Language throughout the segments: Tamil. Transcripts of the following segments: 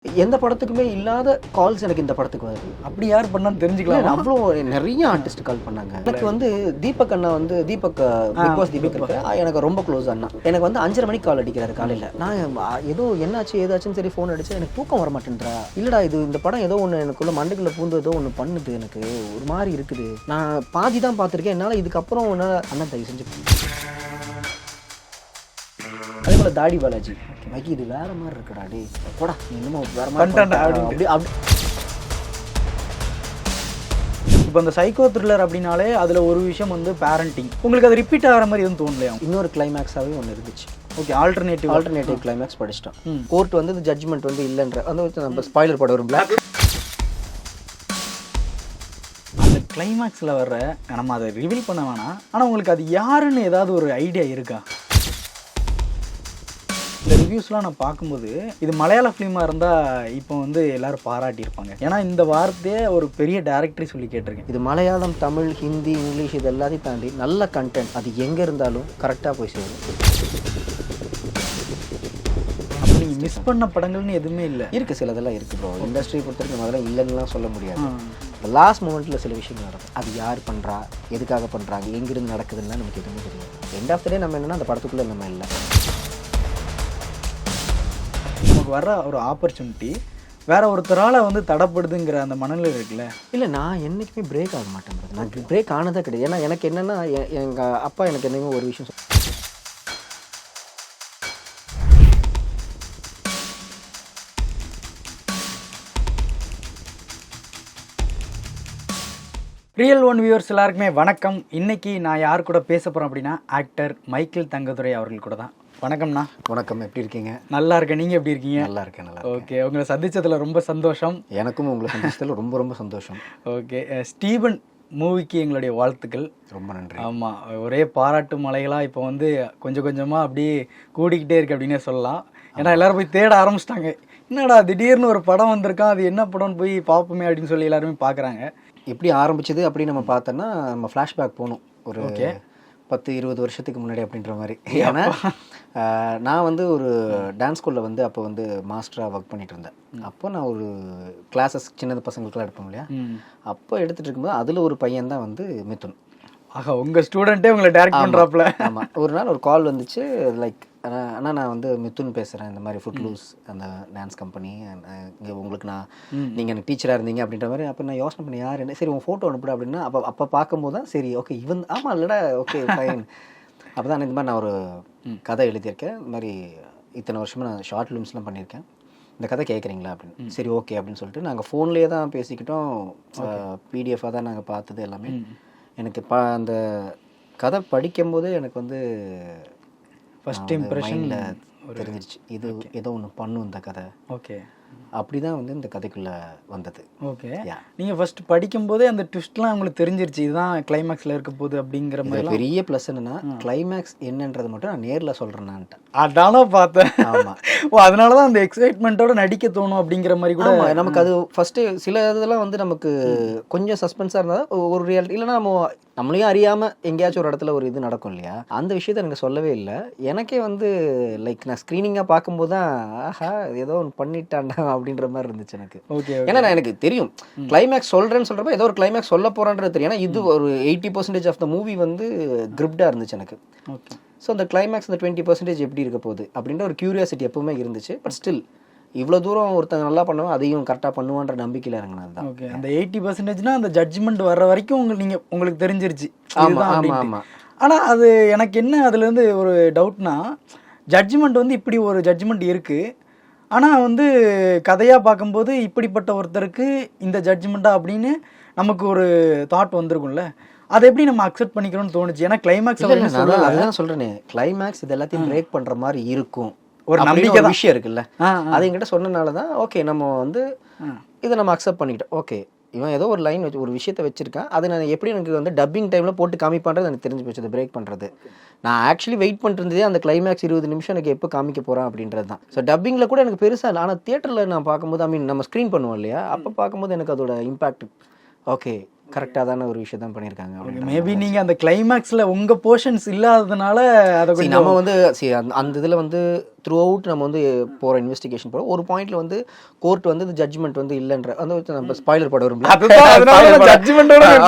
எந்த படத்துக்குமே இல்லாத கால்ஸ் எனக்கு இந்த படத்துக்கு வருது. அப்படி யார் பண்ணான்னு தெரிஞ்சுக்கலாம். அவ்வளோ நிறைய ஆர்டிஸ்ட் கால் பண்ணாங்க. எனக்கு வந்து தீபக் அண்ணா வந்து தீபக் பிக் பாஸ் தீபக் எனக்கு ரொம்ப க்ளோஸ் அண்ணா. எனக்கு வந்து 5:30 மணிக்கு கால் அடிக்கிறாரு காலையில். நான் ஏதோ என்னாச்சு ஏதாச்சுன்னு சரி ஃபோன் அடிச்சு எனக்கு தூக்கம் வர மாட்டேன்றா. இல்லடா இது இந்த படம் ஏதோ ஒன்று எனக்குள்ள மண்டைக்குள்ள பூந்து ஏதோ ஒன்று பண்ணுது, எனக்கு ஒரு மாதிரி இருக்குது. நான் பாதி தான் பார்த்துருக்கேன், என்னால் இதுக்கப்புறம் அண்ணா தயவு செஞ்சு. அதே போல் தாடி பாலாஜி மைக்கி இது வேற மாதிரி இருக்குடா டே போடா இன்னமும் வேற மாதிரி அப்படி அப்படி. இப்போ அந்த சைக்கோ த்ரில்லர் அப்படின்னாலே அதில் ஒரு விஷயம் வந்து பேரண்டிங். உங்களுக்கு அது ரிப்பீட் ஆகிற மாதிரி எதுவும் தோணலையா? இன்னொரு கிளைமேக்ஸாகவே ஒன்று இருந்துச்சு. ஓகே, ஆல்டர்னேட்டிவ் கிளைமேக்ஸ் படிச்சிட்டோம். கோர்ட் வந்து ஜட்ஜ்மெண்ட் வந்து இல்லைன்ற வந்து நம்ம ஸ்பாய்லர் படம் வரும் பிளாக். அந்த கிளைமேக்ஸில் வர்ற நம்ம அதை ரிவீல் பண்ண வேணாம், ஆனால் உங்களுக்கு அது யாருன்னு ஏதாவது ஒரு ஐடியா இருக்கா? இந்த ரிவ்யூஸ்லாம் நான் பார்க்கும்போது இது மலையாள ஃபிலிமாக இருந்தால் இப்போ வந்து எல்லோரும் பாராட்டியிருப்பாங்க. ஏன்னா இந்த வார்த்தையே ஒரு பெரிய டேரக்டரை சொல்லி கேட்டிருக்கேன். இது மலையாளம், தமிழ், ஹிந்தி, இங்கிலீஷ் இது எல்லாத்தையும் தாண்டி நல்ல கண்டென்ட். அது எங்கே இருந்தாலும் கரெக்டாக போய் சேரும். அப்போ நீங்கள் மிஸ் பண்ண படங்கள்னு எதுவுமே இல்லை? இருக்குது, சிலதெல்லாம் இருக்குது ப்ரோ. இண்டஸ்ட்ரியை பொறுத்தவரைக்கும் அதெல்லாம் இல்லைன்னுலாம் சொல்ல முடியாது. லாஸ்ட் மூமெண்ட்டில் சில விஷயங்கள் நடக்கும். அது யார் பண்ணுறா, எதுக்காக பண்ணுறாங்க, எங்கிருந்து நடக்குதுன்னா நமக்கு எதுவுமே தெரியாது. எண்ட் ஆஃப் த டே நம்ம என்னென்னா அந்த படத்துக்குள்ளே நம்ம இல்லை. நமக்கு வர்ற ஒரு ஆப்பர்ச்சுனிட்டி வேற ஒருத்தரால் வந்து தடப்படுதுங்கிற அந்த மனநிலை இருக்குல்ல. இல்லை, நான் என்றைக்குமே பிரேக் ஆக மாட்டேன். நான் பிரேக் ஆனதே கிடையாது. ஏன்னா எனக்கு என்னென்னா எங்கள் அப்பா எனக்கு என்னைக்குமே ஒரு விஷயம் ரியல் ஒன் வியூவர்ஸ் எல்லாருக்குமே வணக்கம். இன்னைக்கு நான் யார் கூட பேச போகிறேன் அப்படின்னா ஆக்டர் மைக்கேல் தங்கதுரை அவர்கள் கூட தான். வணக்கம்ண்ணா. வணக்கம், எப்படி இருக்கீங்க? நல்லா இருக்கேன், நீங்கள் எப்படி இருக்கீங்க? நல்லா இருக்கேன், நல்லா. ஓகே, உங்களை சந்தித்ததில் ரொம்ப சந்தோஷம். எனக்கும் உங்களை சந்தித்ததில் ரொம்ப ரொம்ப சந்தோஷம். ஓகே, ஸ்டீபன் மூவிக்கு எங்களுடைய வாழ்த்துக்கள். ரொம்ப நன்றி. ஆமாம், ஒரே பாராட்டு மலைகளாக இப்போ வந்து கொஞ்சம் கொஞ்சமாக அப்படியே கூடிக்கிட்டே இருக்கு அப்படின்னே சொல்லலாம். ஏன்னா எல்லோரும் போய் தேட ஆரம்பிச்சிட்டாங்க. என்னடா திடீர்னு ஒரு படம் வந்திருக்கான், அது என்ன படம்னு போய் பார்ப்போமே அப்படின்னு சொல்லி எல்லாருமே பார்க்குறாங்க. எப்படி ஆரம்பிச்சது அப்படின்னு நம்ம பார்த்தோன்னா நம்ம ஃப்ளாஷ்பேக் போகணும் ஒரு 10-20 வருஷத்துக்கு முன்னாடி அப்படின்ற மாதிரி. ஏன்னா நான் வந்து ஒரு டான்ஸ் ஸ்கூலில் வந்து அப்போ வந்து மாஸ்டராக ஒர்க் பண்ணிட்டு இருந்தேன். அப்போ நான் ஒரு கிளாஸஸ் சின்ன பசங்களுக்குலாம் எடுப்போம் இல்லையா, அப்போ எடுத்துகிட்டு இருக்கும்போது அதில் ஒரு பையன் தான் வந்து மிதுன். ஆஹா, உங்கள் ஸ்டூடெண்ட்டே உங்களை டைரக்ட் பண்ணுறாப்புல. ஆமாம், ஒரு நாள் ஒரு கால் வந்துச்சு. லைக் ஆனால் நான் வந்து மிதுன் பேசுகிறேன், இந்த மாதிரி ஃபுட் லூஸ் அந்த டான்ஸ் கம்பெனி இங்கே உங்களுக்கு நீங்கள் எனக்கு டீச்சராக இருந்தீங்க அப்படின்ற மாதிரி. அப்போ நான் யோசனை பண்ணி யார் என்ன, சரி உன் ஃபோட்டோ அனுப்பிட அப்படின்னா அப்போ பார்க்கும்போது தான் சரி ஓகே இவன் ஆமாம் இல்லைடா ஓகே ஃபைன். அப்போ தான் இந்த மாதிரி நான் ஒரு கதை எழுதியிருக்கேன். இந்த மாதிரி இத்தனை வருஷமாக நான் ஷார்ட் ஃபிலிம்ஸ்லாம் பண்ணியிருக்கேன், இந்த கதை கேட்குறீங்களா அப்படின்னு. சரி ஓகே அப்படின்னு சொல்லிட்டு நாங்கள் ஃபோன்லேயே தான் பேசிக்கிட்டோம். பிடிஎஃபாக தான் நாங்கள் பார்த்தது எல்லாமே. எனக்கு அந்த கதை படிக்கும்போது எனக்கு வந்து ஃபர்ஸ்ட் இம்ப்ரெஷனில் தெரிஞ்சிருச்சு, இது ஏதோ ஒன்று பண்ணும் இந்த கதை. ஓகே, அப்படி தான் வந்து இந்த கதைக்குள்ளே வந்தது. ஓகே, நீங்கள் ஃபர்ஸ்ட் படிக்கும்போதே அந்த ட்விஸ்ட்லாம் உங்களுக்கு தெரிஞ்சிருச்சு, இதுதான் கிளைமேக்ஸில் இருக்க போகுது அப்படிங்கிற மாதிரி. பெரிய ப்ளஸ் என்னென்னா கிளைமேக்ஸ் என்னன்றது மட்டும் நான் நேரில் சொல்கிறேன். நான்ட்டேன் அதானோ பார்த்தேன். ஆமாம், ஓ அதனால தான் அந்த எக்ஸைட்மெண்ட்டோட நடிக்க தோணும் அப்படிங்கிற மாதிரி கூட நமக்கு அது ஃபஸ்ட்டு சில இதெல்லாம் வந்து நமக்கு கொஞ்சம் சஸ்பென்ஸாக இருந்தால் ஒரு ரியாலிட்டி இல்லைன்னா நம்மளையும் அறியாமல் எங்கேயாச்சும் ஒரு இடத்துல ஒரு இது நடக்கும் இல்லையா, அந்த விஷயத்த எனக்கு சொல்லவே இல்லை. எனக்கே வந்து லைக் நான் ஸ்க்ரீனிங்காக பார்க்கும்போது தான் ஆஹா ஏதோ ஒன்று பண்ணிட்டாண்டா அப்படின்ற மாதிரி இருந்துச்சு எனக்கு. ஓகே, ஏன்னா நான் எனக்கு தெரியும் கிளைமேக்ஸ் சொல்கிறேன்னு சொல்கிறப்ப ஏதோ ஒரு கிளைமேக்ஸ் சொல்ல போகிறான்றது தெரியும். ஏன்னா இது ஒரு 80% ஆஃப் த மூவி வந்து கிரிப்டாக இருந்துச்சு எனக்கு. ஓகே, ஸோ அந்த கிளைமேக்ஸ் அந்த 20% எப்படி இருக்க போகுது அப்படின்ற ஒரு க்யூரியாசிட்டி எப்பவுமே இருந்துச்சு. பட் ஸ்டில் இவ்வளோ தூரம் ஒருத்தங்க நல்லா பண்ணுவோம், அதையும் கரெக்டாக பண்ணுவான்ற நம்பிக்கையில் இறங்கினது தான். ஓகே, அந்த 80%னா அந்த ஜட்ஜ்மெண்ட் வர்ற வரைக்கும் உங்களுக்கு தெரிஞ்சிருச்சு. ஆமாம் ஆமாம் ஆமாம். ஆனால் அது எனக்கு என்ன அதுலேருந்து ஒரு டவுட்னா, ஜட்ஜ்மெண்ட் வந்து இப்படி ஒரு ஜட்ஜ்மெண்ட் இருக்குது, ஆனால் வந்து கதையாக பார்க்கும்போது இப்படிப்பட்ட ஒருத்தருக்கு இந்த ஜட்ஜ்மெண்ட்டா அப்படின்னு நமக்கு ஒரு தாட் வந்திருக்கும்ல, அதை எப்படி நம்ம அக்செப்ட் பண்ணிக்கிறோம்னு தோணுச்சு. ஏன்னா கிளைமேக்ஸ் அதுதான் சொல்கிறேனே, கிளைமேக்ஸ் இது எல்லாத்தையும் பிரேக் பண்ணுற மாதிரி இருக்கும் ஒரு நம்பிக்கை விஷயம் இருக்குல்ல, அது என்கிட்ட சொன்னனால தான் ஓகே நம்ம வந்து இதை நம்ம அக்செப்ட் பண்ணிக்கிட்டோம். ஓகே இவன் ஏதோ ஒரு லைன் வச்சு ஒரு விஷயத்தை வச்சிருக்கான், அதை நான் எப்படி எனக்கு வந்து டப்பிங் டைமில் போட்டு காமிப்பான்றது எனக்கு தெரிஞ்சு போச்சு. அதை பிரேக் பண்ணுறது நான் ஆக்சுவலி வெயிட் பண்ணிருந்ததே அந்த கிளைமேக்ஸ் 20 நிமிஷம் எனக்கு எப்போ காமிக்க போகிறான் அப்படின்றது தான். ஸோ டப்பிங்கில் கூட எனக்கு பெருசாக இல்லை, ஆனால் தியேட்டரில் நான் பார்க்கும்போது நம்ம ஸ்க்ரீன் பண்ணுவோம் இல்லையா, அப்போ பார்க்கும்போது எனக்கு அதோட இம்பாக்ட் ஓகே கரெக்டான ஒரு விஷயம் தான் பண்ணியிருக்காங்க அப்படின்னு. மேபி நீங்கள் அந்த கிளைமேக்ஸில் உங்கள் போர்ஷன்ஸ் இல்லாததுனால அதை See, நம்ம வந்து அந்த இதில் வந்து த்ரூ அவுட் நம்ம வந்து போகிற இன்வெஸ்டிகேஷன் போகிறோம். ஒரு பாயிண்ட்ல வந்து கோர்ட் வந்து ஜட்ஜ்மெண்ட் வந்து இல்லைன்ற அந்த நம்ம ஸ்பாய்லர் பட வரும்.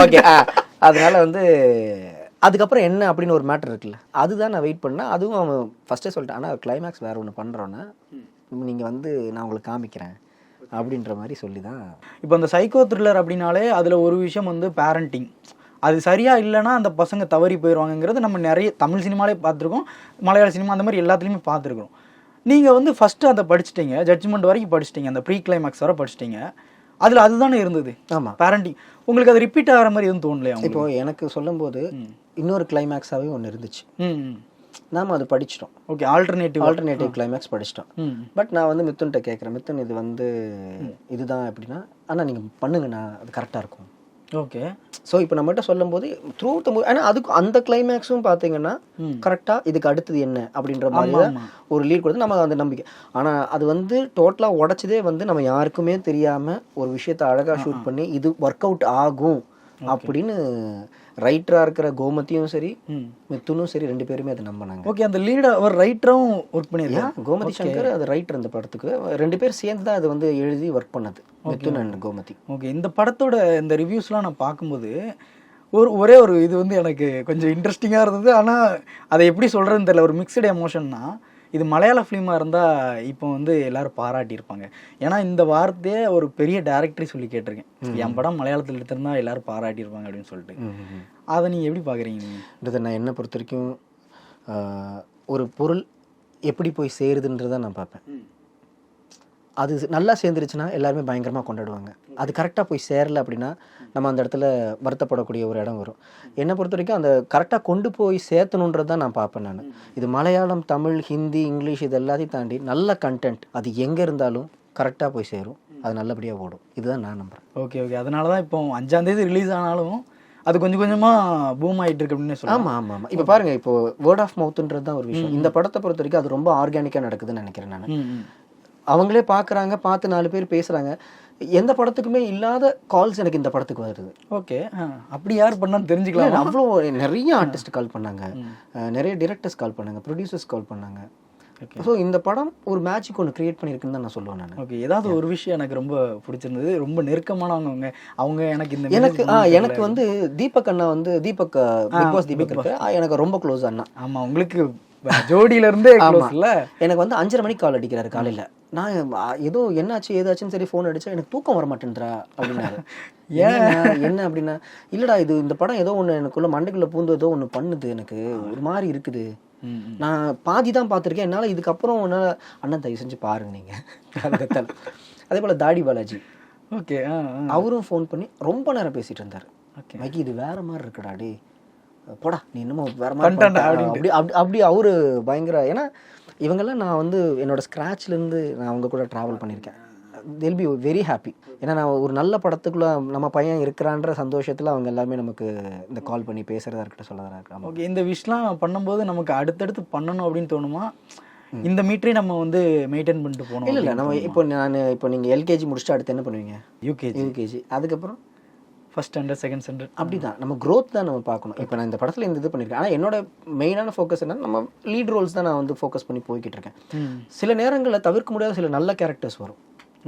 ஓகே, அதனால வந்து அதுக்கப்புறம் என்ன அப்படின்னு ஒரு மேட்டர் இருக்குல்ல, அதுதான் நான் வெயிட் பண்ணேன். அதுவும் அவன் ஃபஸ்ட்டே சொல்லிட்டான், ஆனால் கிளைமேக்ஸ் வேறு ஒன்று பண்ணுறோன்னா நீங்கள் வந்து நான் உங்களுக்கு காமிக்கிறேன் அப்படின்ற மாதிரி சொல்லி தான். இப்போ அந்த சைக்கோ த்ரில்லர் அப்படின்னாலே அதில் ஒரு விஷயம் வந்து பேரண்டிங், அது சரியாக இல்லைன்னா அந்த பசங்க தவறி போயிடுவாங்கங்கிறது நம்ம நிறைய தமிழ் சினிமாலே பார்த்துருக்கோம், மலையாள சினிமா அந்த மாதிரி எல்லாத்துலேயுமே பார்த்துருக்கோம். நீங்கள் வந்து ஃபஸ்ட்டு அதை படிச்சிட்டிங்க, ஜட்ஜ்மெண்ட் வரைக்கும் படிச்சிட்டிங்க, அந்த ப்ரீ கிளைமேக்ஸ் வரை படிச்சிட்டிங்க, அதில் அதுதானே இருந்தது. ஆமாம், பேரண்டிங். உங்களுக்கு அது ரிப்பீட் ஆகிற மாதிரி எதுவும் தோணலையா? இப்போ எனக்கு சொல்லும்போது இன்னொரு கிளைமேக்ஸாகவே ஒன்று இருந்துச்சு, நாம அது படிச்சிட்டோம். ஓகே, ஆல்டர்னேட்டிவ் கிளைமேக்ஸ் படிச்சிட்டோம். பட் நான் வந்து மித்துன்ட்ட கேட்குறேன், மித்துன் இது வந்து இதுதான் எப்படின்னா, ஆனால் நீங்கள் பண்ணுங்கண்ணா அது கரெக்டாக இருக்கும். ஓகே, ஸோ இப்போ நம்மகிட்ட சொல்லும் போது த்ரூ ஆனால் அதுக்கு அந்த கிளைமேக்ஸும் பார்த்தீங்கன்னா கரெக்டாக இதுக்கு அடுத்தது என்ன அப்படின்ற மாதிரி தான் ஒரு லீட் கொடுத்து நம்ம அந்த நம்பிக்கை. ஆனால் அது வந்து டோட்டலாக உடச்சதே வந்து நம்ம யாருக்குமே தெரியாமல் ஒரு விஷயத்தை அழகாக ஷூட் பண்ணி இது ஒர்க் அவுட் ஆகும் அப்படின்னு ரைட்டராக இருக்கிற கோமதியும் சரி மித்துனும் சரி 2 பேருமே அதை நம்பினாங்க. ஓகே, அந்த லீடர் ஒரு ரைட்டரும் ஒர்க் பண்ணியிருக்காங்க, கோமதி சங்கர் அது ரைட்டர். அந்த படத்துக்கு 2 பேர் சேர்ந்து தான் அது வந்து எழுதி ஒர்க் பண்ணது, மித்துன் அண்ட் கோமதி. ஓகே, இந்த படத்தோட இந்த ரிவ்யூஸ்லாம் நான் பார்க்கும்போது ஒரே ஒரு இது வந்து எனக்கு கொஞ்சம் இன்ட்ரெஸ்டிங்காக இருந்தது. ஆனால் அதை எப்படி சொல்கிறதுன்னு தெரியல, ஒரு மிக்சடு எமோஷன்னா, இது மலையாள ஃபிலிமாக இருந்தால் இப்போ வந்து எல்லோரும் பாராட்டியிருப்பாங்க. ஏன்னா இந்த வார்த்தையே ஒரு பெரிய டேரக்டரே சொல்லி கேட்டிருக்கேன், என் படம் மலையாளத்தில் எடுத்திருந்தா எல்லோரும் பாராட்டியிருப்பாங்க அப்படின்னு சொல்லிட்டு. அதை நீங்கள் எப்படி பார்க்குறீங்க? நான் என்னை பொறுத்த வரைக்கும் ஒரு பொருள் எப்படி போய் சேருதுன்றதை நான் பார்ப்பேன். அது நல்லா சேர்ந்துருச்சுன்னா எல்லாருமே பயங்கரமாக கொண்டாடுவாங்க. அது கரெக்டாக போய் சேரலை அப்படின்னா நம்ம அந்த இடத்துல வருத்தப்படக்கூடிய ஒரு இடம் வரும். என்னை பொறுத்த வரைக்கும் அந்த கரெக்டாக கொண்டு போய் சேர்த்தணுன்றது தான் நான் பார்ப்பேன். நான் இது மலையாளம், தமிழ், ஹிந்தி, இங்கிலீஷ் இது எல்லாத்தையும் தாண்டி நல்ல கண்டென்ட் அது எங்கே இருந்தாலும் கரெக்டாக போய் சேரும், அது நல்லபடியாக ஓடும். இதுதான் நான் நம்புகிறேன். ஓகே, அதனால தான் இப்போ 5ஆம் தேதி ரிலீஸ் ஆனாலும் அது கொஞ்சம் கொஞ்சமாக பூம் ஆகிட்டு இருக்கு அப்படின்னு சொல்லலாம். ஆமாம். இப்போ பாருங்கள், இப்போ வேர்ட் ஆஃப் மவுத்ன்றது தான் ஒரு விஷயம். இந்த படத்தை பொறுத்த வரைக்கும் அது ரொம்ப ஆர்கானிக்காக நடக்குதுன்னு நினைக்கிறேன் நான். அவங்களே பார்க்குறாங்க, பார்த்து 4 பேர் பேசுகிறாங்க. எந்த படத்துக்குமே இல்லாத கால்ஸ் எனக்கு இந்த படத்துக்கு வருது. ஓகே, அப்படி யார் பண்ணான்னு தெரிஞ்சுக்கலாம். அவ்வளோ நிறைய ஆர்டிஸ்ட் கால் பண்ணாங்க, நிறைய டிரெக்டர்ஸ் கால் பண்ணாங்க, ப்ரொடியூசர்ஸ் கால் பண்ணாங்க. ஸோ இந்த படம் ஒரு மேஜிக் ஒன்று கிரியேட் பண்ணியிருக்குன்னு தான் நான் சொல்லுவேன் நான். ஓகே, ஏதாவது ஒரு விஷயம் எனக்கு ரொம்ப பிடிச்சிருந்தது, ரொம்ப நெருக்கமானவங்க அவங்க. எனக்கு வந்து தீபக் அண்ணா வந்து தீபக் பிக் பாஸ் தீபக் எனக்கு ரொம்ப க்ளோஸ் அண்ணா. ஆமாம், உங்களுக்கு ஜோடியிலேருந்தே இல்ல. எனக்கு வந்து 5:30 மணிக்கு கால் அடிக்கிறாரு காலையில். நான் ஏதோ என்னாச்சு ஏதாச்சுன்னு சரி ஃபோன் அடித்தா எனக்கு தூக்கம் வர மாட்டேன்றா அப்படின்னாரு. என்ன அப்படின்னா, இல்லைடா இது இந்த படம் ஏதோ ஒன்று எனக்குள்ள மண்டைக்குள்ளே பூந்து ஏதோ ஒன்று பண்ணுது, எனக்கு ஒரு மாதிரி இருக்குது, நான் பாதி தான் பார்த்துருக்கேன், என்னால் இதுக்கப்புறம் என்னால் அண்ணன் தயவு செஞ்சு பாருங்க நீங்கள். அதே போல் தாடி பாலாஜி, ஓகே, அவரும் ஃபோன் பண்ணி ரொம்ப நேரம் பேசிகிட்டு இருந்தார். மைக்கி இது வேறு மாதிரி இருக்குடா, டே போடா நீ இன்னமும் வேறு மாதிரி அப்படி அவரு பயங்கர. ஏன்னா இவங்கெல்லாம் நான் வந்து என்னோட ஸ்க்ராட்ச்லேருந்து நான் அவங்க கூட ட்ராவல் பண்ணியிருக்கேன். they'll be very happy. ஏன்னா நான் ஒரு நல்ல படத்துக்குள்ளே நம்ம பையன் இருக்கிறான்ற சந்தோஷத்தில் அவங்க எல்லாருமே நமக்கு இந்த கால் பண்ணி பேசுகிறதா இருக்கட்டும் சொல்லதா இருக்கலாம். ஓகே, இந்த விஷயம்லாம் பண்ணும்போது நமக்கு அடுத்தடுத்து பண்ணணும் அப்படின்னு தோணுமா? இந்த மீட்டரே நம்ம வந்து மெயின்டைன் பண்ணிட்டு போகணும்? இல்லை நம்ம இப்போ நீங்கள் எல்கேஜி முடிச்சுட்டு அடுத்து என்ன பண்ணுவீங்க? யூகேஜி, அதுக்கப்புறம் ஃபர்ஸ்ட் ஸ்டாண்டர்ட், செகண்ட் ஸ்டாண்டர்ட், அப்படி தான் நம்ம க்ரோத் தான் நம்ம பார்க்கணும். இப்போ நான் இந்த படத்தில் இந்த இது பண்ணியிருக்கேன். ஆனால் என்னோட மெயினான ஃபோக்கஸ் என்ன, நம்ம லீட் ரோல்ஸ் தான் நான் வந்து ஃபோக்கஸ் பண்ணி போய்கிட்டு இருக்கேன். சில நேரங்களில் தவிர்க்க முடியாத சில நல்ல கேரக்டர்ஸ் வரும்.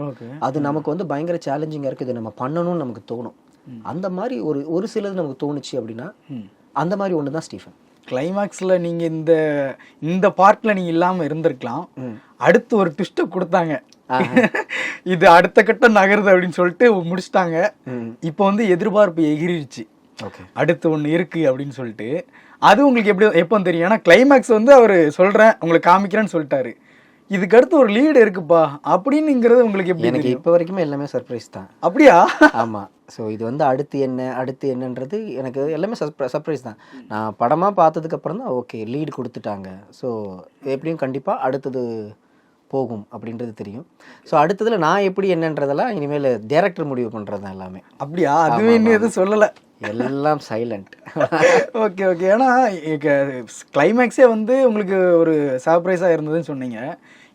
ஓகே, அது நமக்கு வந்து பயங்கர சேலஞ்சிங்காக இருக்குது, இது நம்ம பண்ணணும்னு நமக்கு தோணும். அந்த மாதிரி ஒரு சிலது நமக்கு தோணுச்சு அப்படின்னா அந்த மாதிரி ஒன்று தான் ஸ்டீஃபன். கிளைமேக்ஸில் நீங்கள் இந்த பார்ட்டில் நீங்கள் இல்லாமல் இருந்திருக்கலாம், அடுத்து ஒரு ட்விஸ்ட்டை கொடுத்தாங்க, இது அடுத்த கட்டம் நகருது அப்படின்னு சொல்லிட்டு முடிச்சிட்டாங்க. இப்போ வந்து எதிர்பார்ப்பு எகிரிடுச்சு, அடுத்து ஒன்று இருக்கு அப்படின்னு சொல்லிட்டு. அது உங்களுக்கு எப்போ தெரியும்? ஏன்னா கிளைமேக்ஸ் வந்து அவர் சொல்கிறேன் உங்களுக்கு காமிக்கிறேன்னு சொல்லிட்டாரு, இதுக்கு அடுத்து ஒரு லீடு இருக்குப்பா அப்படின்னுங்கிறது உங்களுக்கு எப்படி? எனக்கு இப்போ வரைக்குமே எல்லாமே சர்ப்ரைஸ் தான். அப்படியா? ஆமாம். ஸோ இது வந்து அடுத்து என்னன்றது எனக்கு எல்லாமே சர்ப்ரைஸ் தான். நான் படமாக பார்த்ததுக்கப்புறம் தான் ஓகே லீடு கொடுத்துட்டாங்க, ஸோ எப்படியும் கண்டிப்பாக அடுத்தது போகும் அப்படின்றது தெரியும். ஸோ அடுத்ததில் நான் எப்படி என்னன்றதெல்லாம் இனிமேல் டேரக்டர் முடிவு பண்ணுறது தான் எல்லாமே. அப்படியா? அதுவே இன்னும் எதுவும் சொல்லலை. எல்லாம் சைலண்ட். Okay okay. ஏன்னா கிளைமேக்ஸே வந்து உங்களுக்கு ஒரு சர்ப்ரைஸாக இருந்ததுன்னு சொன்னீங்க.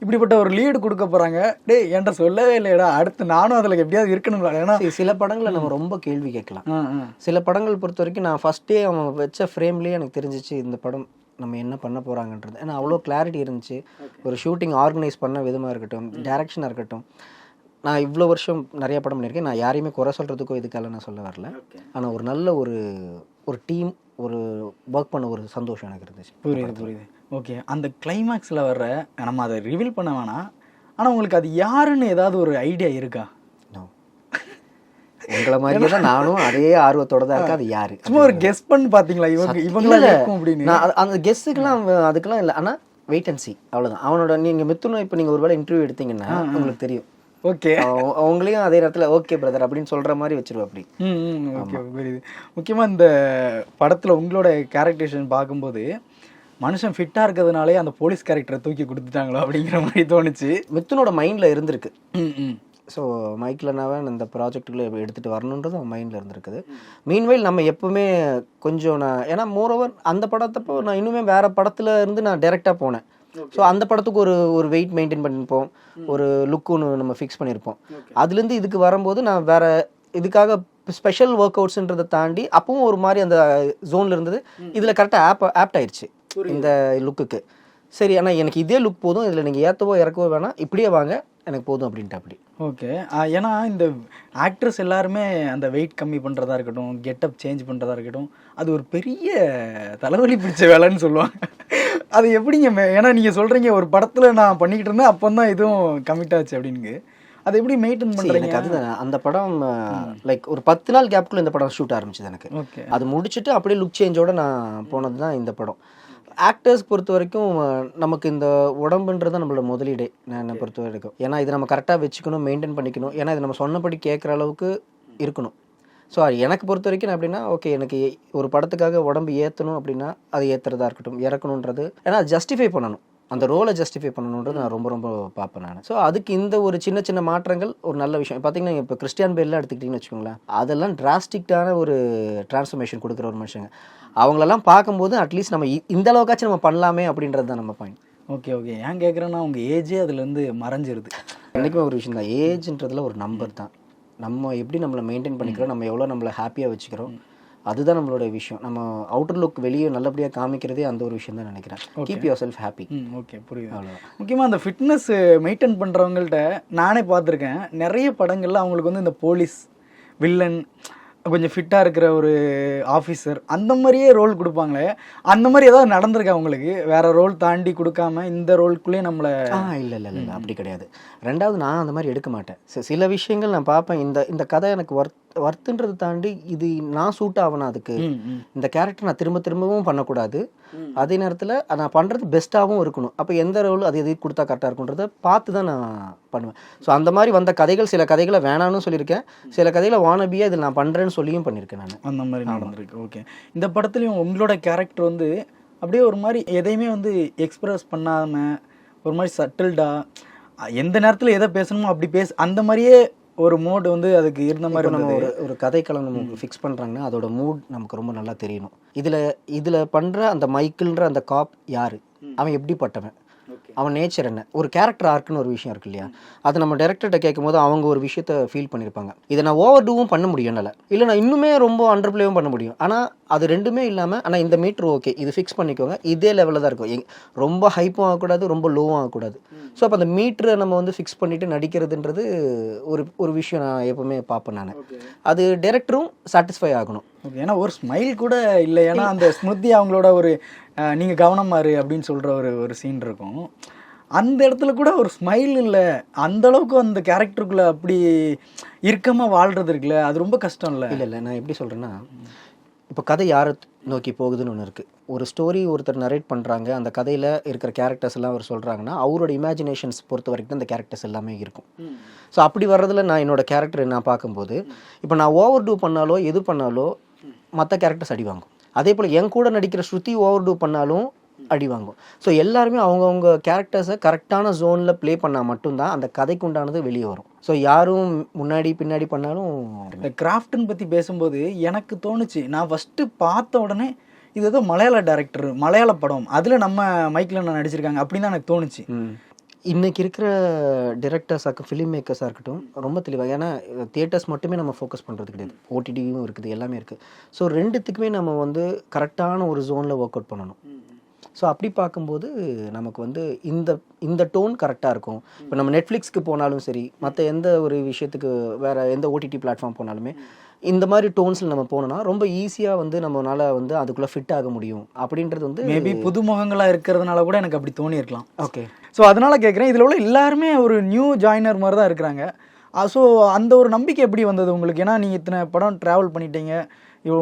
இப்படிப்பட்ட ஒரு லீடு கொடுக்க போகிறாங்க, டே என்கிட்ட சொல்லவே இல்லைடா, அடுத்து நானும் அதில் எப்படியாவது இருக்கணும்ல. ஏன்னா சில படங்களை நம்ம ரொம்ப கேள்வி கேட்கலாம். சில படங்கள் பொறுத்த வரைக்கும் நான் ஃபஸ்ட்டே அவன் வச்ச ஃப்ரேம்லேயே எனக்கு தெரிஞ்சிச்சு இந்த படம் நம்ம என்ன பண்ண போகிறாங்கன்றது. ஏன்னா அவ்வளோ கிளாரிட்டி இருந்துச்சு. ஒரு ஷூட்டிங் ஆர்கனைஸ் பண்ண விதமாக இருக்கட்டும், டைரக்ஷனாக இருக்கட்டும். நான் இவ்வளோ வருஷம் நிறைய படம் பண்ணியிருக்கேன். நான் யாரையுமே குறை சொல்கிறதுக்கோ இதுக்கெல்லாம் நான் சொல்ல வரல. ஆனால் ஒரு நல்ல ஒரு டீம் ஒரு ஒர்க் பண்ண ஒரு சந்தோஷம் எனக்கு இருந்துச்சு. புரியுது. ஓகே, அந்த கிளைமேக்ஸில் வர்ற நம்ம அதை ரிவீல் பண்ண வேணாம், ஆனால் உங்களுக்கு அது யாருன்னு ஏதாவது ஒரு ஐடியா இருக்கா? உங்களை மாதிரி தான் நானும் அதே ஆர்வத்தோட தான் இருக்கேன். அது யாரு சும்மா ஒரு கெஸ் பண்ணி பார்த்தீங்களா இவங்களா இருக்கும் அப்படின்னு? நான் அந்த கெஸ்ஸுக்கெல்லாம் அதுக்கெல்லாம் இல்லை. ஆனால் வெயிட் அண்ட் சி, அவ்வளோதான். அவனோட நீங்கள் மித்துனும் இப்போ நீங்கள் ஒரு வேளை இன்டர்வியூ எடுத்தீங்கன்னா உங்களுக்கு தெரியும். ஓகே, அவங்களையும் அதே நேரத்தில் ஓகே பிரதர் அப்படின்னு சொல்கிற மாதிரி வச்சிருவோம் அப்படி. ஓகே புரியுது. முக்கியமாக இந்த படத்தில் உங்களோட கேரக்டரேஷன் பார்க்கும்போது மனுஷன் ஃபிட்டாக இருக்கிறதுனாலே அந்த போலீஸ் கேரக்டரை தூக்கி கொடுத்துட்டாங்களோ அப்படிங்கிற மாதிரி தோணுச்சு. மித்துனோட மைண்டில் இருந்திருக்கு. ஸோ மைக்கிள்னாவே இந்த ப்ராஜெக்டுக்குள்ளே எடுத்துகிட்டு வரணுன்றது அவன் மைண்டில் இருந்திருக்குது. மீன்வைல் நம்ம எப்போவுமே கொஞ்சம் ஏன்னா மோரோவர் அந்த படத்தப்போ நான் இன்னுமே வேறு படத்தில் இருந்து நான் டைரெக்டாக போனேன். ஸோ அந்த படத்துக்கு ஒரு வெயிட் மெயின்டைன் பண்ணியிருப்போம், ஒரு லுக்கு ஒன்று நம்ம ஃபிக்ஸ் பண்ணியிருப்போம். அதுலேருந்து இதுக்கு வரும்போது நான் வேறு இதுக்காக ஸ்பெஷல் ஒர்க் அவுட்ஸுன்றதை தாண்டி அப்பவும் ஒரு மாதிரி அந்த ஜோனில் இருந்தது. இதில் கரெக்டாக ஆப்ட் ஆயிடுச்சு இந்த லுக்குக்கு. சரி, ஆனால் எனக்கு இதே லுக் போதும், இதில் நீங்கள் ஏற்றவோ இறக்கவோ வேணாம், இப்படியே வாங்க எனக்கு போதும் அப்படின்ட்டு அப்படி. ஓகே, ஏன்னா இந்த ஆக்ட்ரஸ் எல்லாருமே அந்த வெயிட் கம்மி பண்ணுறதா இருக்கட்டும், கெட்டப் சேஞ்ச் பண்ணுறதா இருக்கட்டும், அது ஒரு பெரிய தலைவலி பிடிச்ச வேலைன்னு சொல்லுவாங்க. அது எப்படிங்க? ஏன்னா நீங்கள் சொல்கிறீங்க ஒரு படத்தில் நான் பண்ணிக்கிட்டு இருந்தேன், அப்போ தான் இதுவும் கமிட் ஆச்சு அப்படின்னு. அது எப்படி மெயின்டைன் பண்ணுறீங்க? அதுதான் அந்த படம் லைக் ஒரு 10 நாள் கேப்குள்ளே இந்த படம் ஷூட் ஆரம்பிச்சது எனக்கு. ஓகே, அது முடிச்சுட்டு அப்படியே லுக் சேஞ்சோட நான் போனது தான் இந்த படம். ஆக்டர்ஸ் பொறுத்த வரைக்கும் நமக்கு இந்த உடம்புன்றது நம்மளோட முதலீடே நான் என்னை பொறுத்த வரைக்கும். ஏன்னா இது நம்ம கரெக்டாக வச்சுக்கணும், மெயின்டைன் பண்ணிக்கணும். ஏன்னா இது நம்ம சொன்னபடி கேட்குற அளவுக்கு இருக்கணும். ஸோ அது எனக்கு பொறுத்த வரைக்கும் நான் எப்படின்னா, ஓகே எனக்கு ஒரு படத்துக்காக உடம்பு ஏற்றணும் அப்படின்னா அது ஏற்றுறதா இருக்கட்டும், இறக்கணுன்றது, ஏன்னா அது ஜஸ்டிஃபை பண்ணணும், அந்த ரோலை ஜஸ்டிஃபை பண்ணணுன்றது நான் ரொம்ப ரொம்ப பார்ப்பேன் நான். ஸோ அதுக்கு இந்த ஒரு சின்ன சின்ன மாற்றங்கள் ஒரு நல்ல விஷயம். பார்த்தீங்கன்னா இப்போ கிறிஸ்டியன் பேல்லாம் எடுத்துக்கிட்டிங்கன்னு வச்சுக்கோங்களேன், அதெல்லாம் டிராஸ்டிக்கான ஒரு டிரான்ஸ்ஃபர்மேஷன் கொடுக்குற ஒரு மனுஷங்க. அவங்களெல்லாம் பார்க்கும்போது அட்லீஸ்ட் நம்ம இந்த அளவுக்காச்சும் நம்ம பண்ணலாமே அப்படின்றது தான் நம்ம பாயிண்ட். Okay okay. ஏன் கேட்குறேன்னா உங்கள் ஏஜே அதுலேருந்து மறைஞ்சிருது. என்றைக்குமே ஒரு விஷயம் தான், ஏஜ்ன்றதுல ஒரு நம்பர் தான். நம்ம எப்படி நம்மளை மெயின்டைன் பண்ணிக்கிறோம், நம்ம எவ்வளோ நம்மளை ஹாப்பியாக வச்சுக்கிறோம், அதுதான் நம்மளோட விஷயம். நம்ம அவுட்டர் லுக் வெளியே நல்லபடியாக காமிக்கிறதே அந்த ஒரு விஷயம் தான் நினைக்கிறேன். Keep your self happy. Okay, புரியுது. அவ்வளோ முக்கியமாக அந்த ஃபிட்னஸ் மெயின்டைன் பண்ணுறவங்கள்ட்ட நானே பார்த்துருக்கேன். நிறைய படங்களில் அவங்களுக்கு வந்து இந்த போலீஸ் வில்லன் கொஞ்சம் ஃபிட்டாக இருக்கிற ஒரு ஆஃபீஸர் அந்த மாதிரியே ரோல் கொடுப்பாங்களே, அந்த மாதிரி ஏதாவது நடந்திருக்கா உங்களுக்கு? வேறு ரோல் தாண்டி கொடுக்காம இந்த ரோலுக்குள்ளேயே நம்மளை? இல்லை இல்லை இல்லை அப்படி கிடையாது. ரெண்டாவது நான் அந்த மாதிரி எடுக்க மாட்டேன். சில விஷயங்கள் நான் பார்ப்பேன், இந்த கதை எனக்கு ஒர்த்துன்றதை தாண்டி இது நான் சூட் ஆகணும், அதுக்கு இந்த கேரக்டர் நான் திரும்ப திரும்பவும் பண்ணக்கூடாது, அதே நேரத்தில் நான் பண்ணுறது பெஸ்ட்டாகவும் இருக்கணும். அப்போ எந்த ரோல் அது எது கொடுத்தா கரெக்டாக இருக்குன்றதை பார்த்து தான் நான் பண்ணுவேன். ஸோ அந்த மாதிரி வந்த கதைகள், சில கதைகளை வேணான்னு சொல்லியிருக்கேன், சில கதைகளை வானபியாக இதில் நான் பண்ணுறேன்னு சொல்லியும் பண்ணியிருக்கேன் நான். அந்த மாதிரி நடந்திருக்கு. ஓகே, இந்த படத்துலையும் உங்களோட கேரக்டர் வந்து அப்படியே ஒரு மாதிரி எதையுமே வந்து எக்ஸ்பிரஸ் பண்ணாமல் ஒரு மாதிரி சட்டில்டாக எந்த நேரத்தில் எதை பேசணுமோ அப்படி அந்த மாதிரியே ஒரு மூட் வந்து அதுக்கு இருந்த மாதிரி. நம்ம ஒரு கதைக்களம் நமக்கு ஃபிக்ஸ் பண்ணுறாங்கன்னா அதோட மூட் நமக்கு ரொம்ப நல்லா தெரியணும். இதில் பண்ணுற அந்த மைக்கிள்ன்ற அந்த காப் யார், அவன் எப்படிப்பட்டவன், அவன் நேச்சர் என்ன, ஒரு கேரக்டர் ஆர்க்குன்னு ஒரு விஷயம் இருக்கு இல்லையா, அது நம்ம டேரக்டர்கிட்ட கேட்கும் போது அவங்க ஒரு விஷயத்த ஃபீல் பண்ணியிருப்பாங்க. இதை நான் ஓவர் டூவும் பண்ண முடியும் என்னால், இல்லை நான் இன்னுமே ரொம்ப அண்டர் பிளேவும் பண்ண முடியும். ஆனால் அது ரெண்டுமே இல்லாமல், ஆனால் இந்த மீட்ரு ஓகே இது ஃபிக்ஸ் பண்ணிக்கோங்க, இதே லெவலில் தான் இருக்கும், ரொம்ப ஹைப்பும் ஆகக்கூடாது, ரொம்ப லோவும் ஆகக்கூடாது. ஸோ அப்போ அந்த மீட்ரை நம்ம வந்து ஃபிக்ஸ் பண்ணிவிட்டு நடிக்கிறதுன்றது ஒரு விஷயம் நான் எப்போவுமே பார்ப்பேன் நான். அது டேரக்டரும் சாட்டிஸ்ஃபை ஆகணும். ஏன்னா ஒரு ஸ்மைல் கூட இல்லை, ஏன்னா அந்த ஸ்மிருதி அவங்களோட ஒரு நீங்கள் கவனமாரு அப்படின்னு சொல்கிற ஒரு சீன் இருக்கும், அந்த இடத்துல கூட ஒரு ஸ்மைல் இல்லை. அந்தளவுக்கு அந்த கேரக்டருக்குள்ளே அப்படி இறுக்கமாக வாழ்கிறது இருக்குல்ல, அது ரொம்ப கஷ்டம் இல்லை? இல்லை நான் எப்படி சொல்கிறேன்னா, இப்போ கதை யாரை நோக்கி போகுதுன்னு ஒன்று இருக்குது. ஒரு ஸ்டோரி ஒருத்தர் நரேட் பண்ணுறாங்க, அந்த கதையில் இருக்கிற கேரக்டர்ஸ் எல்லாம் அவர் சொல்கிறாங்கன்னா அவரோட இமேஜினேஷன்ஸ் பொறுத்த வரைக்கும் தான் அந்த கேரக்டர்ஸ் எல்லாமே இருக்கும். ஸோ அப்படி வர்றதில் நான் என்னோட கேரக்டர் நான் பார்க்கும்போது, இப்போ நான் ஓவர் டூ பண்ணாலோ எது பண்ணாலோ மற்ற கேரக்டர்ஸ் அடி வாங்கும். அதே போல் என் கூட நடிக்கிற ஸ்ருதி ஓவர் டூ பண்ணாலும் அடி வாங்கும். ஸோ எல்லாருமே அவங்கவுங்க கேரக்டர்ஸை கரெக்டான ஜோனில் ப்ளே பண்ணால் மட்டும்தான் அந்த கதைக்கு உண்டானது வெளியே வரும். ஸோ யாரும் முன்னாடி பின்னாடி பண்ணாலும். இந்த கிராஃப்ட்னு பற்றி பேசும்போது எனக்கு தோணுச்சு, நான் ஃபஸ்ட்டு பார்த்த உடனே இது ஏதோ மலையாள டேரக்டர், மலையாள படம், அதில் நம்ம மைக்கில் நான் நடிச்சிருக்காங்க அப்படின்னு தான் எனக்கு தோணுச்சு. இன்றைக்கி இருக்கிற டிரெக்டர்ஸாக ஃபிலிம் மேக்கர்ஸாக இருக்கட்டும் ரொம்ப தெளிவாக, ஏன்னா தியேட்டர்ஸ் மட்டுமே நம்ம ஃபோக்கஸ் பண்ணுறது கிடையாது, ஓடிடியும் இருக்குது, எல்லாமே இருக்குது. ஸோ ரெண்டுத்துக்குமே நம்ம வந்து கரெக்டான ஒரு ஜோனில் ஒர்க் அவுட் பண்ணணும். ஸோ அப்படி பார்க்கும்போது நமக்கு வந்து இந்த டோன் கரெக்டாக இருக்கும். இப்போ நம்ம நெட்ஃப்ளிக்ஸ்க்கு போனாலும் சரி, மற்ற எந்த ஒரு விஷயத்துக்கு வேறு எந்த ஓடிடி பிளாட்ஃபார்ம் போனாலுமே இந்த மாதிரி டோன்ஸில் நம்ம போனோம்னா ரொம்ப ஈஸியாக வந்து நம்மளால் வந்து அதுக்குள்ளே ஃபிட் ஆக முடியும் அப்படின்றது வந்து மேபி புதுமுகங்களாக இருக்கிறதுனால கூட எனக்கு அப்படி தோணி இருக்கலாம். ஓகே. ஸோ அதனால் கேட்குறேன், இதில் உள்ள எல்லாருமே ஒரு நியூ ஜாயினர் மாதிரி தான் இருக்கிறாங்க. ஸோ அந்த ஒரு நம்பிக்கை எப்படி வந்தது உங்களுக்கு? ஏன்னா நீங்கள் இத்தனை படம் ட்ராவல் பண்ணிட்டீங்க,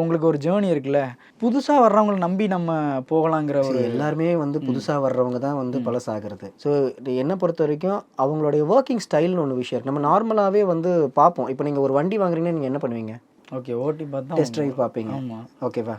உங்களுக்கு ஒரு ஜேர்னி இருக்குல்ல, புதுசாக வர்றவங்களை நம்பி நம்ம போகலாங்கிற ஒரு. எல்லாருமே வந்து புதுசாக வர்றவங்க தான் வந்து பழசாகிறது. ஸோ என்னை பொறுத்த வரைக்கும் அவங்களுடைய ஒர்க்கிங் ஸ்டைல்னு ஒன்று விஷயம் இருக்குது. நம்ம நார்மலாகவே வந்து பார்ப்போம். இப்போ நீங்கள் ஒரு வண்டி வாங்குறீங்கன்னா நீங்கள் என்ன பண்ணுவீங்க? ஓகே, ஓட்டி பார்த்தா டெஸ்ட் ட்ரைவ் பார்ப்பீங்க. ஓகேவா?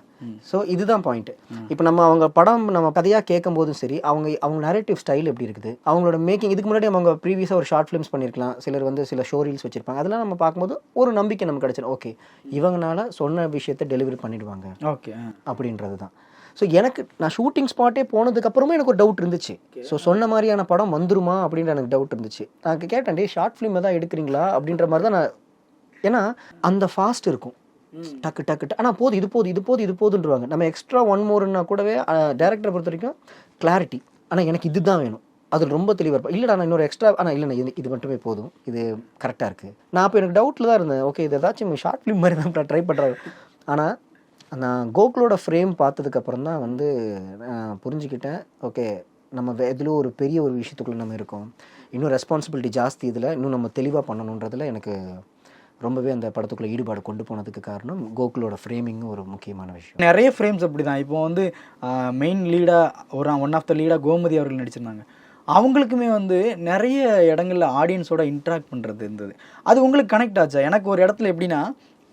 ஸோ இதுதான் பாயிண்ட். இப்போ நம்ம அவங்க படம் நம்ம கதையாக கேட்கும் போதும் சரி, அவங்க நரேட்டிவ் ஸ்டைல் எப்படி இருக்குது, அவங்களோட மேக்கிங், இதுக்கு முன்னாடி அவங்க ப்ரீவியஸாக ஒரு ஷார்ட் ஃபிலிம்ஸ் பண்ணியிருக்கலாம், சிலர் வந்து சில ஷோ ரீல்ஸ் வச்சிருப்பாங்க, அதெல்லாம் நம்ம பார்க்கும்போது ஒரு நம்பிக்கை நமக்கு கிடைச்சிடும். ஓகே, இவங்கனால சொன்ன விஷயத்தை டெலிவரி பண்ணிடுவாங்க ஓகே அப்படின்றது தான். ஸோ நான் ஷூட்டிங் ஸ்பாட்டே போனதுக்கப்புறமா எனக்கு ஒரு டவுட் இருந்துச்சு. ஸோ சொன்ன மாதிரியான படம் வந்துருமா அப்படின்ற எனக்கு டவுட் இருந்துச்சு. நான் கேட்டேன், டே ஷார்ட் ஃபிலிம் தான் எடுக்கிறீங்களா அப்படின்ற மாதிரி தான் நான். ஏன்னா அந்த ஃபாஸ்ட் இருக்கும், டக்கு டக்கு ஆனால் போதும், இது போதுன்றவாங்க. நம்ம எக்ஸ்ட்ரா ஒன் மோர்னா கூடவே டேரக்டரை பொறுத்த வரைக்கும் கிளாரிட்டி, ஆனால் எனக்கு இதுதான் வேணும், அதில் ரொம்ப தெளிவாக இருப்பேன். இல்லைடா நான் இன்னொரு எக்ஸ்ட்ரா, ஆனால் இல்லைண்ணா இது மட்டுமே போதும், இது கரெக்டாக இருக்குது. நான் அப்போ எனக்கு டவுட்டில் தான் இருந்தேன். ஓகே, இது ஏதாச்சும் ஷார்ட் ஃபிலிம் மாதிரி தான் ட்ரை பண்ணுறாங்க. ஆனால் நான் கோகுலோட ஃப்ரேம் பார்த்ததுக்கப்புறம் தான் வந்து நான் புரிஞ்சுக்கிட்டேன், ஓகே நம்ம எதிலும் ஒரு பெரிய ஒரு விஷயத்துக்குள்ளே நம்ம இருக்கோம், இன்னும் ரெஸ்பான்சிபிலிட்டி ஜாஸ்தி, இதில் இன்னும் நம்ம தெளிவாக பண்ணணுன்றதில் எனக்கு ரொம்பவே அந்த படத்துக்குள்ளே ஈடுபாடு கொண்டு போனதுக்கு காரணம் கோகுலோட ஃப்ரேமிங்கும் ஒரு முக்கியமான விஷயம். நிறைய ஃப்ரேம்ஸ் அப்படி தான். இப்போ வந்து மெயின் லீடாக ஒன் ஆஃப் த லீடாக கோமதி அவர்கள் நடிச்சிருந்தாங்க. அவங்களுக்குமே வந்து நிறைய இடங்களில் ஆடியன்ஸோட இன்ட்ராக்ட் பண்ணுறது இருந்தது. அது உங்களுக்கு கனெக்ட் ஆச்சா? எனக்கு ஒரு இடத்துல எப்படின்னா,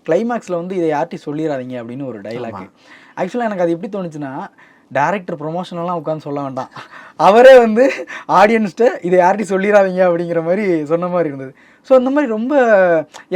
கிளைமேக்ஸில் வந்து இதை யார்ட்டையும் சொல்லிடாதீங்க அப்படின்னு ஒரு டைலாக். ஆக்சுவலாக எனக்கு அது எப்படி தோணுச்சுன்னா, டேரக்டர் ப்ரொமோஷனெல்லாம் உட்காந்து சொல்ல வேண்டாம், அவரே வந்து ஆடியன்ஸ்கிட்ட இதை யார்ட்டையும் சொல்லிடாதீங்க அப்படிங்கிற மாதிரி சொன்ன மாதிரி இருந்தது. ஸோ அந்த மாதிரி ரொம்ப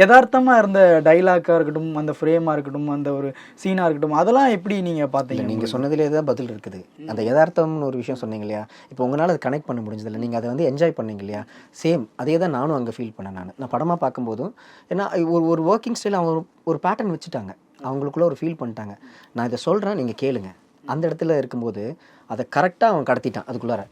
யதார்த்தமாக இருந்த டைலாக்காக இருக்கட்டும், அந்த ஃப்ரேமாக இருக்கட்டும், அந்த ஒரு சீனாக இருக்கட்டும், அதெல்லாம் எப்படி நீங்கள் பார்த்தீங்க? நீங்கள் சொன்னதிலே தான் பதில் இருக்குது. அந்த யதார்த்தம்னு ஒரு விஷயம் சொன்னீங்க இல்லையா, இப்போ உங்களால் அதை கனெக்ட் பண்ண முடிஞ்சதில்லை, நீங்கள் அதை வந்து என்ஜாய் பண்ணீங்க இல்லையா, சேம் அதே தான் நானும் அங்கே ஃபீல் பண்ணேன். நான் படமாக பார்க்கும்போதும், ஏன்னா ஒரு ஒர்க்கிங் ஸ்டைல் அவங்க ஒரு பேட்டர்ன் வச்சுட்டாங்க, அவங்களுக்குள்ள ஒரு ஃபீல் பண்ணிட்டாங்க. நான் இதை சொல்கிறேன், நீங்கள் கேளுங்க. அந்த இடத்துல இருக்கும்போது அதை கரெக்டாக அவன் கடத்திட்டான் அதுக்குள்ளார.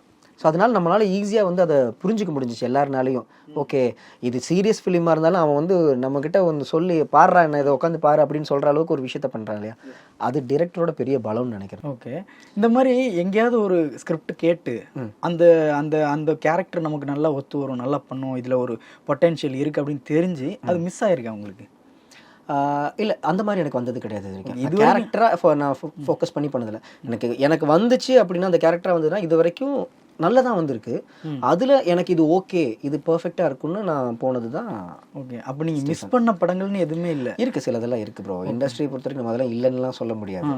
ஸோ அதனால் நம்மளால் ஈஸியாக வந்து அதை புரிஞ்சிக்க முடிஞ்சிச்சு எல்லாருனாலையும். ஓகே, இது சீரியஸ் ஃபிலிமாக இருந்தாலும் அவன் வந்து நம்மக்கிட்ட வந்து சொல்லி பாடுறா, என்ன இதை உட்காந்து பாரு அப்படின்னு சொல்கிற அளவுக்கு ஒரு விஷயத்த பண்ணுறான் இல்லையா, அது டிரெக்டரோட பெரிய பலம்னு நினைக்கிறேன். ஓகே, இந்த மாதிரி எங்கேயாவது ஒரு ஸ்கிரிப்ட் கேட்டு அந்த அந்த அந்த கேரக்டர் நமக்கு நல்லா ஒத்து வரும், நல்லா பண்ணும், இதில் ஒரு பொட்டென்ஷியல் இருக்குது அப்படின்னு தெரிஞ்சு அது மிஸ் ஆகிருக்கா உங்களுக்கு? இல்லை, அந்த மாதிரி எனக்கு வந்தது கிடையாது. இது கேரக்டராக நான் ஃபோக்கஸ் பண்ணி பண்ணதில்லை. எனக்கு வந்துச்சு அப்படின்னா அந்த கேரக்டராக வந்ததுன்னா இது வரைக்கும் நல்லதான் வந்திருக்கு. அதில் எனக்கு இது ஓகே, இது பர்ஃபெக்டாக இருக்குன்னு நான் போனது தான். ஓகே, அப்போ நீங்கள் மிஸ் பண்ண படங்கள்னு எதுவுமே இல்லை? இருக்குது, சிலதெல்லாம் இருக்குது ப்ரோ. இண்டஸ்ட்ரியை பொறுத்த வரைக்கும் நம்ம அதெல்லாம் இல்லைன்னுலாம் சொல்ல முடியாது.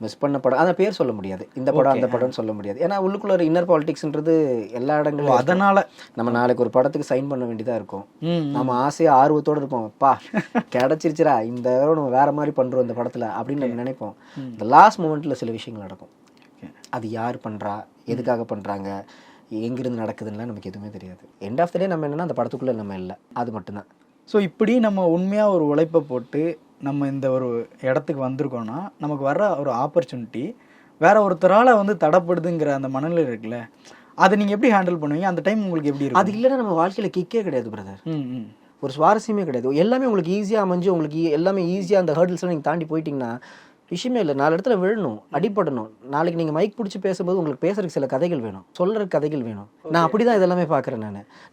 மிஸ் பண்ண படம் அந்த பேர் சொல்ல முடியாது, இந்த படம் அந்த படம்னு சொல்ல முடியாது. ஏன்னா உள்ளுக்குள்ள ஒரு இன்னர் பாலிடிக்ஸ்ன்றது எல்லா இடங்களும். அதனால் நம்ம நாளைக்கு ஒரு படத்துக்கு சைன் பண்ண வேண்டியதாக இருக்கும். நம்ம ஆசையாக ஆர்வத்தோடு இருப்போம், பா கிடச்சிருச்சுரா இந்த நம்ம வேற மாதிரி பண்ணுறோம் இந்த படத்தில் அப்படின்னு நம்ம நினைப்போம். இந்த லாஸ்ட் மூமெண்ட்டில் சில விஷயங்கள் நடக்கும். அது யார் பண்ணுறா, எதுக்காக பண்ணுறாங்க, எங்கிருந்து நடக்குதுன்னா நமக்கு எதுவுமே தெரியாது. எண்ட் ஆஃப் த டே நம்ம என்னென்னா அந்த படத்துக்குள்ளே நம்ம இல்லை, அது மட்டும்தான். ஸோ இப்படி நம்ம உண்மையாக ஒரு உழைப்பை போட்டு நம்ம இந்த ஒரு இடத்துக்கு வந்திருக்கோன்னா நமக்கு வர்ற ஒரு ஆப்பர்ச்சுனிட்டி வேற ஒருத்தரால் வந்து தடப்படுதுங்கிற அந்த மனநிலை இருக்குல்ல, அதை நீங்கள் எப்படி ஹேண்டில் பண்ணுவீங்க? அந்த டைம் உங்களுக்கு எப்படி இருக்கும்? அது இல்லைன்னா நம்ம வாழ்க்கையில் கிக்கே கிடையாது பிரதர். ஒரு சுவாரஸ்யமே கிடையாது. எல்லாமே உங்களுக்கு ஈஸியாக அமைஞ்சு உங்களுக்கு எல்லாமே ஈஸியாக அந்த ஹர்டில்ஸ்லாம் நீங்கள் தாண்டி போயிட்டீங்கன்னா விஷயமே இல்லை. 4 இடத்துல விழணும், அடிப்படணும். நாளைக்கு நீங்கள் மைக் பிடிச்சி பேசும்போது உங்களுக்கு பேசுறதுக்கு சில கதைகள் வேணும், சொல்கிற கதைகள் வேணும். நான் அப்படி தான் இதெல்லாமே பார்க்குறேன்.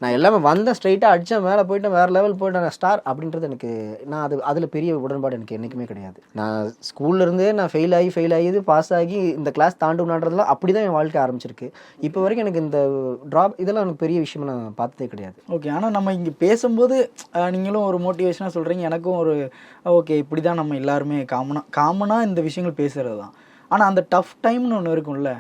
நான் எல்லாமே வந்தேன், ஸ்ட்ரைட்டாக அடித்தேன், மேலே போயிட்டேன், வேறு லெவல் போயிட்டேன், நான் ஸ்டார் அப்படின்றது எனக்கு அதில் பெரிய உடன்பாடு எனக்கு என்றைக்குமே கிடையாது. நான் ஸ்கூல்லேருந்தே நான் ஃபெயில் ஆகி பாஸ் ஆகி இந்த கிளாஸ் தாண்டுனான்றதுலாம் அப்படி தான் என் வாழ்க்கை ஆரம்பிச்சிருக்கு. இப்போ வரைக்கும் எனக்கு இந்த ட்ராப் இதெல்லாம் எனக்கு பெரிய விஷயமா நான் பார்த்ததே கிடையாது. ஓகே, ஆனால் நம்ம இங்கே பேசும்போது நீங்களும் ஒரு மோட்டிவேஷனாக சொல்கிறீங்க, எனக்கும் ஒரு ஓகே இப்படி தான் நம்ம எல்லாருமே காமனாக இந்த விஷயங்கள் பேசுகிறது தான். ஆனால் அந்த டஃப் டைம்னு ஒன்று இருக்கும்ல,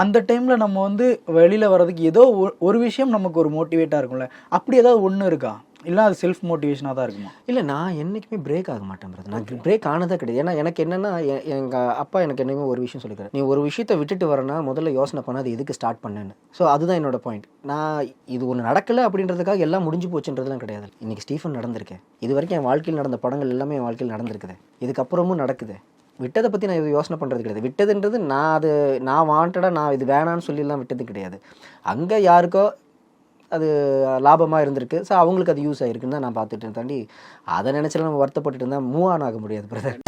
அந்த டைமில் நம்ம வந்து வெளியில் வர்றதுக்கு ஏதோ ஒரு விஷயம் நமக்கு ஒரு மோட்டிவேட்டாக இருக்கும்ல, அப்படி ஏதாவது ஒன்று இருக்கா? இல்லை அது செல்ஃப் மோட்டிவேஷனாக தான் இருக்குமா? இல்லை, நான் என்றைக்குமே பிரேக் ஆக மாட்டேன் பிரதர். நான் பிரேக் ஆனதே கிடையாது. ஏன்னா எனக்கு என்னென்னா, எங்கள் அப்பா எனக்கு என்னைக்குமே ஒரு விஷயம் சொல்லிக்கிறார், நீ ஒரு விஷயத்தை விட்டுட்டு வரனா முதல்ல யோசனை பண்ண அது எதுக்கு ஸ்டார்ட் பண்ணேன்னு. ஸோ அதுதான் என்னோட பாயிண்ட். நான் இது ஒன்று நடக்கலை அப்படின்றதுக்காக எல்லாம் முடிஞ்சு போச்சுன்றதுலாம் கிடையாது. இன்றைக்கி ஸ்டீஃபன் நடந்திருக்கேன், இது வரைக்கும் என் வாழ்க்கையில் நடந்த படங்கள் எல்லாமே என் வாழ்க்கையில் நடந்திருக்குது, இதுக்கப்புறமும் நடக்குது. விட்டதை பற்றி நான் இது யோசனை பண்ணுறது கிடையாது. விட்டதுன்றது நான் வாண்டடாக நான் இது வேணான்னு சொல்லிலாம் விட்டது கிடையாது. அங்கே யாருக்கோ அது லாபமாக இருந்திருக்கு, ஸோ அவங்களுக்கு அது யூஸ் ஆகிருக்குன்னு தான் நான் பார்த்துட்டு தாண்டி அதை நினச்சலாம் நம்ம வருத்தப்பட்டுட்டு இருந்தால் மூவ் ஆன் ஆக முடியாது பிரதர்.